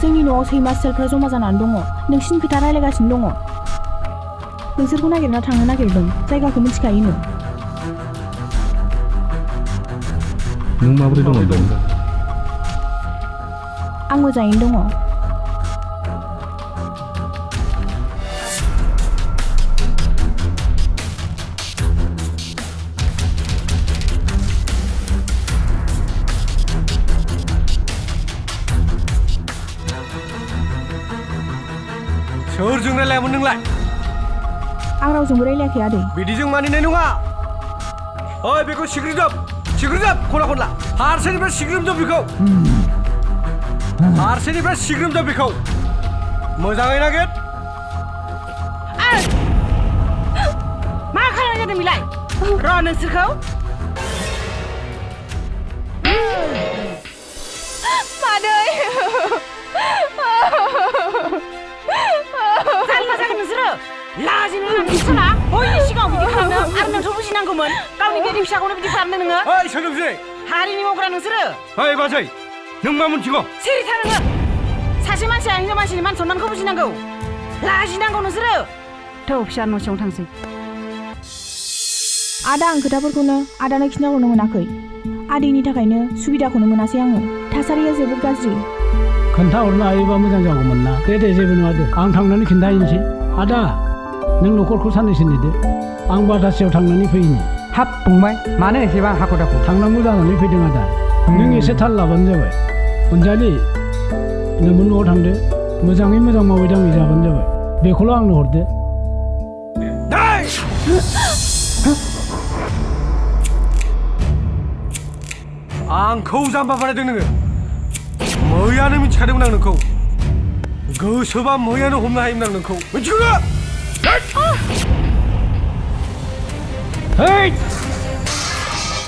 जोंनि न'आव सैमा सेलफ्रा जमा जानानै दङ नोंसिनि खोथा रायलायगासिनो दङ नोंसोरखौ नागिरना थांनो नागिरदों जायगाखौ मिथिखायोनो नों माबोरै दङ आं मोजाङैनो दङ सोरजों रायलायामोन नोंलाय आं रावजोंबो रायलायाखै आदै बिदिजों मानिनाय नङा ओइ बेखौ सिग्रोजोब खना खनला फारसेनिफ्राय सिग्रोमजोब बेखौ फारसेनिफ्राय सिग्रोमजोब बेखौ मोजाङै नागिर मा खालामनाय जादों बिलाय र' नोंसोरखौ मादै जालला जागोन नोंसोरो लाजिनो नोंसोरा बयनि सिगाङाव बिदि खालामनो आरो नोंथ' बुजिनांगौमोन गावनि गिदिर फिसाखौनो बिदि खालामनो नोङो ओइ सोदोमस्रि हारिनि मावग्रा नोंसोरो ओइ बाजै नों मा मोनथिगौ सिरि था नोङो सासे मानसिया हिनजाव मानसिनि मान सनमानखौ बुजिनांगौ लाजिनांगौ नोंसोरो थौ फिसा न' सिङाव थांसै आदा आं खोथाफोरखौनो आदानो खिन्थाहरनो मोनाखै आदैनि थाखायनो सुबिदाखौनो मोनासै आङो थासारिया जोबोद गाज्रि खोन्थाहरनो हायोबा मोजां जागौमोन ना दे जेबो नङा दे आं थांनानै खिन्थाहैनोसै आदा नों न'खरखौ साननैसो नेदो आं बाटासियाव थांनानै फैनि हाब फंबाय मानो एसेबां हाखु दाखु थांनांगौ जानानै फैदों आदा नों एसे थाल लाबानो जाबाय अनजालि नोंबो न'आव थांदो मोजाङै मोजां मावै दाङै जाबानो जाबाय बेखौल' आंनो हरदो आंखौ जाम्बा बानायदों नोङो मैयानो मिथिखादोंमोन आं नोंखौ गोसोबा मैयानो हमनो हायोमोन आं नोंखौ मिथिगौ ना